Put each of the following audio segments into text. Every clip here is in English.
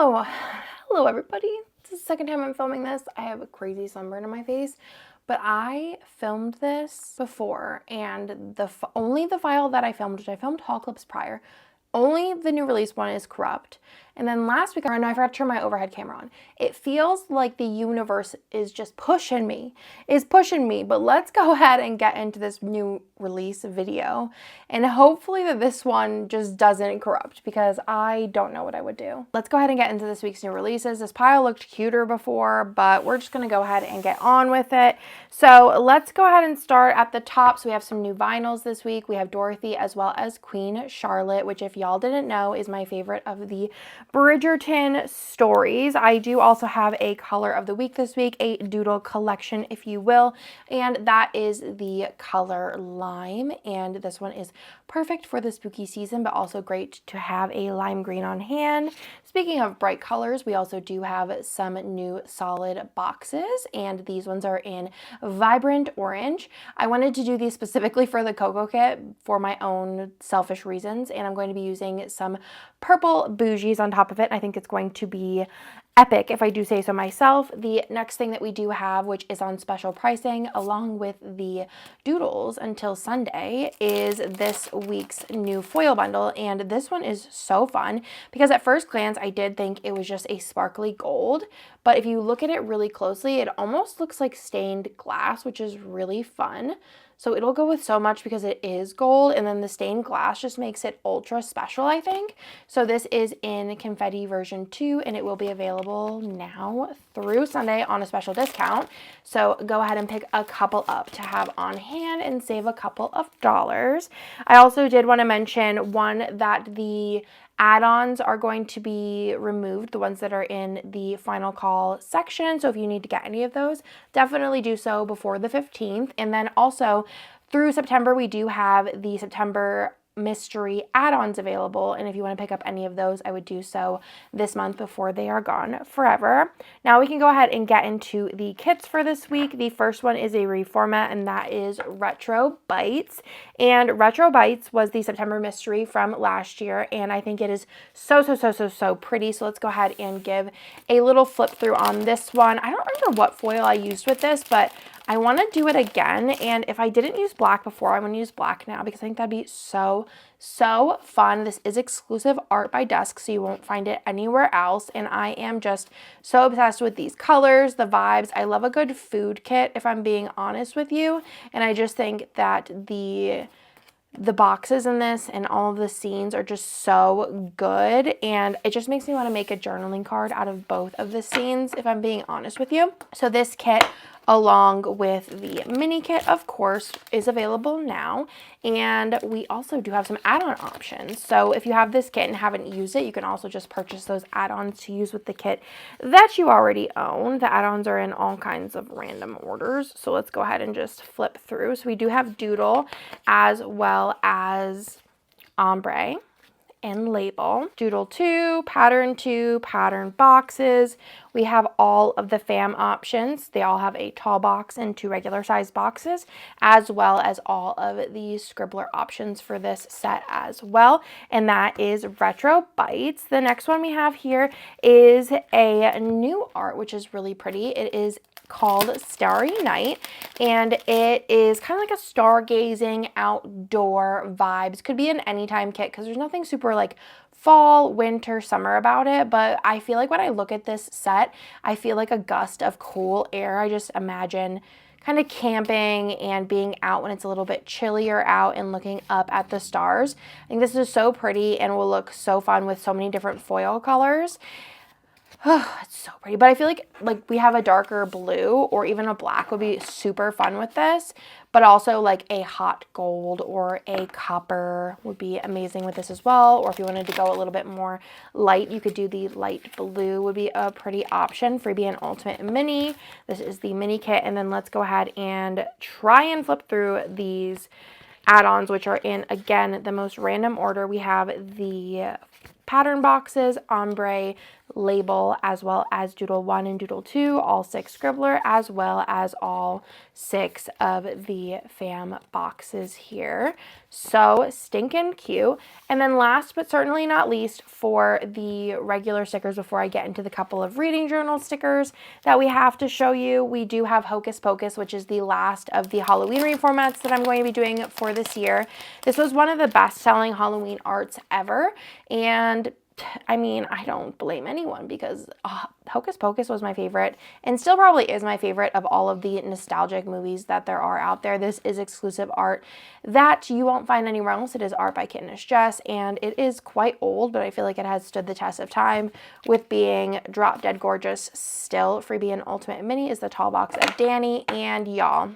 Hello everybody. This is the second time I'm filming this. I have a crazy sunburn on my face, but I filmed this before, and only the file that I filmed, which I filmed haul clips prior, only the new release one is corrupt. And then last week, I forgot to turn my overhead camera on. It feels like the universe is just pushing me, but let's go ahead and get into this new release video. And hopefully that this one just doesn't corrupt, because I don't know what I would do. Let's go ahead and get into this week's new releases. This pile looked cuter before, but we're just gonna go ahead and get on with it. So let's go ahead and start at the top. So we have some new vinyls this week. We have Dorothy as well as Queen Charlotte, which, if y'all didn't know, is my favorite of the Bridgerton stories. I do also have a color of the week this week, a doodle collection, if you will, and that is the color Lime, and this one is perfect for the spooky season, but also great to have a lime green on hand. Speaking of bright colors, we also do have some new solid boxes, and these ones are in vibrant orange. I wanted to do these specifically for the Coco kit for my own selfish reasons, and I'm going to be using some purple bougies on top of it. I think it's going to be epic, if I do say so myself. The next thing that we do have, which is on special pricing along with the doodles until Sunday, is this week's new foil bundle. And this one is so fun because at first glance I did think it was just a sparkly gold, but if you look at it really closely, it almost looks like stained glass, which is really fun. So it'll go with so much because it is gold, and then the stained glass just makes it ultra special, I think. So this is in Confetti version 2, and it will be available now through Sunday on a special discount. So go ahead and pick a couple up to have on hand and save a couple of dollars. I also did want to mention one that the add-ons are going to be removed, the ones that are in the final call section. So if you need to get any of those, definitely do so before the 15th. And then also through September, we do have the September mystery add-ons available, and if you want to pick up any of those, I would do so this month before they are gone forever. Now we can go ahead and get into the kits for this week. The first one is a reformat, and that is Retro Bites. And Retro Bites was the September mystery from last year, and I think it is so pretty. So let's go ahead and give a little flip through on this one. I don't remember what foil I used with this, but I want to do it again, and if I didn't use black before, I'm going to use black now because I think that'd be so fun. This is exclusive art by Dusk, so you won't find it anywhere else, and I am just so obsessed with these colors, the vibes. I love a good food kit, if I'm being honest with you, and I just think that the boxes in this and all of the scenes are just so good, and it just makes me want to make a journaling card out of both of the scenes, if I'm being honest with you. So this kit, along with the mini kit, of course, is available now, and we also do have some add-on options. So if you have this kit and haven't used it, you can also just purchase those add-ons to use with the kit that you already own. The add-ons are in all kinds of random orders, so let's go ahead and just flip through. So we do have Doodle as well as Ombre and Label. Doodle 2, pattern boxes. We have all of the fam options. They all have a tall box and 2 regular size boxes, as well as all of the scribbler options for this set as well. And that is Retro Bites. The next one we have here is a new art, which is really pretty. It is called Starry Night, and it is kind of like a stargazing outdoor vibes. Could be an anytime kit because there's nothing super like fall, winter, summer about it, but I feel like when I look at this set, I feel like a gust of cool air. I just imagine kind of camping and being out when it's a little bit chillier out and looking up at the stars. I think this is so pretty and will look so fun with so many different foil colors. Oh, it's so pretty, but I feel like we have a darker blue or even a black would be super fun with this, but also like a hot gold or a copper would be amazing with this as well. Or if you wanted to go a little bit more light, you could do the light blue would be a pretty option. Freebie and Ultimate Mini. This is the mini kit, and then let's go ahead and try and flip through these add-ons, which are in, again, the most random order. We have the pattern boxes, ombre, label, as well as Doodle 1 and Doodle 2, all 6 Scribbler, as well as all 6 of the fam boxes here. So stinking cute. And then last but certainly not least, for the regular stickers, before I get into the couple of reading journal stickers that we have to show you, we do have Hocus Pocus, which is the last of the Halloween reformats that I'm going to be doing for this year. This was one of the best-selling Halloween arts ever, and I mean, I don't blame anyone because Hocus Pocus was my favorite and still probably is my favorite of all of the nostalgic movies that there are out there. This is exclusive art that you won't find anywhere else. It is art by Kittenish Jess, and it is quite old, but I feel like it has stood the test of time with being drop dead gorgeous still. Freebie and Ultimate Mini is the tall box of Danny, and y'all,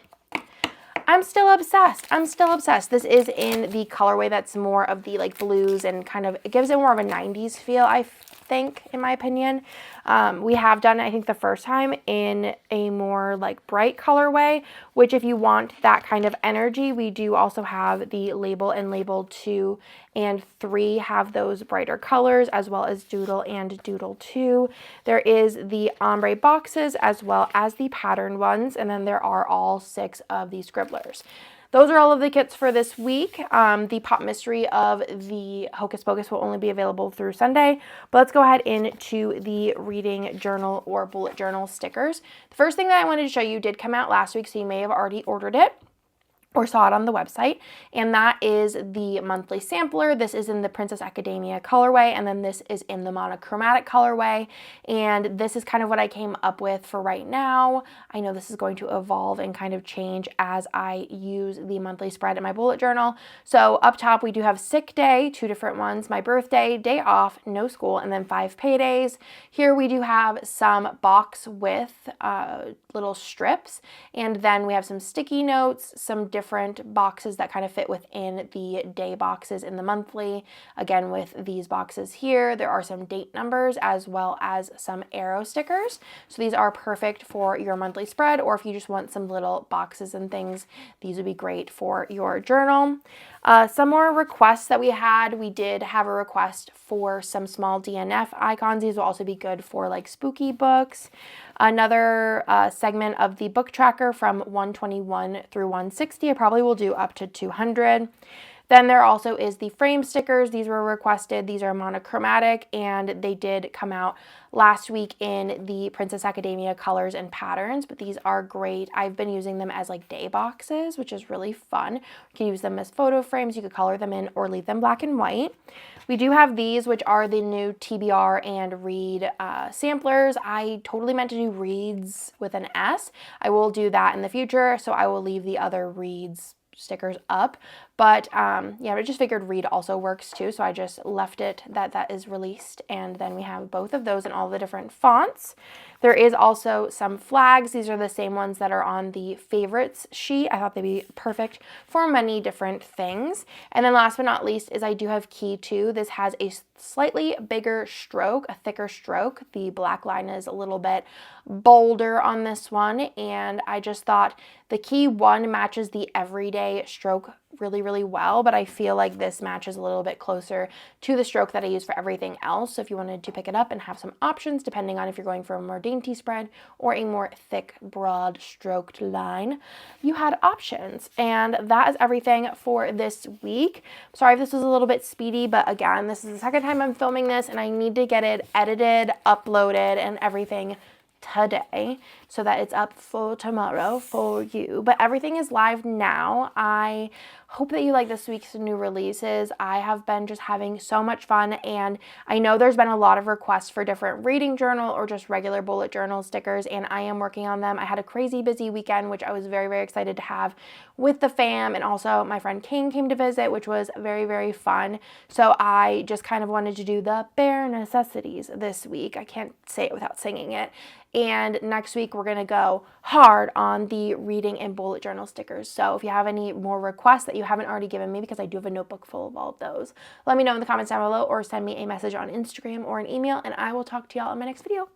I'm still obsessed. I'm still obsessed. This is in the colorway that's more of the like blues and kind of, it gives it more of a 90s feel, I think, in my opinion. We have done it, I think, the first time in a more like bright colorway, which if you want that kind of energy, we do also have the label, and label 2 and 3 have those brighter colors, as well as Doodle and Doodle 2. There is the ombre boxes as well as the pattern ones, and then there are all 6 of the Scribblers. Those are all of the kits for this week. The Pop Mystery of the Hocus Pocus will only be available through Sunday, but let's go ahead into the reading journal or bullet journal stickers. The first thing that I wanted to show you did come out last week, so you may have already ordered it or saw it on the website, and that is the monthly sampler. This is in the Princess Academia colorway, and then this is in the monochromatic colorway, and this is kind of what I came up with for right now. I know this is going to evolve and kind of change as I use the monthly spread in my bullet journal. So up top we do have sick day, 2 different ones, my birthday, day off, no school, and then 5 paydays. Here we do have some box with little strips, and then we have some sticky notes, some different boxes that kind of fit within the day boxes in the monthly. Again, with these boxes here, there are some date numbers as well as some arrow stickers. So these are perfect for your monthly spread, or if you just want some little boxes and things, these would be great for your journal. Some more requests that we had. We did have a request for some small DNF icons. These will also be good for like spooky books. Another segment of the book tracker from 121 through 160. I probably will do up to 200. Then there also is the frame stickers. These were requested. These are monochromatic, and they did come out last week in the Princess Academia colors and patterns, but these are great. I've been using them as like day boxes, which is really fun. You can use them as photo frames. You could color them in or leave them black and white. We do have these, which are the new TBR and Read samplers. I totally meant to do Reads with an S. I will do that in the future, so I will leave the other Reads stickers up, but yeah, I just figured Read also works too, so I just left it that is released, and then we have both of those in all the different fonts. There is also some flags. These are the same ones that are on the favorites sheet. I thought they'd be perfect for many different things. And then last but not least is I do have Key 2. This has a slightly bigger stroke, a thicker stroke. The black line is a little bit bolder on this one, and I just thought the Key 1 matches the everyday stroke really well, but I feel like this matches a little bit closer to the stroke that I use for everything else. So if you wanted to pick it up and have some options, depending on if you're going for a more dainty spread or a more thick, broad stroked line, you had options. And that is everything for this week. Sorry if this was a little bit speedy, but again, this is the second time I'm filming this, and I need to get it edited, uploaded, and everything today so that it's up for tomorrow for you. But everything is live now. I hope that you like this week's new releases. I have been just having so much fun, and I know there's been a lot of requests for different reading journal or just regular bullet journal stickers, and I am working on them. I had a crazy busy weekend, which I was very excited to have with the fam, and also my friend King came to visit, which was very fun. So I just kind of wanted to do the bare necessities this week. I can't say it without singing it. And next week we're going to go hard on the reading and bullet journal stickers. So if you have any more requests that you haven't already given me, because I do have a notebook full of all of those, let me know in the comments down below or send me a message on Instagram or an email, and I will talk to y'all in my next video.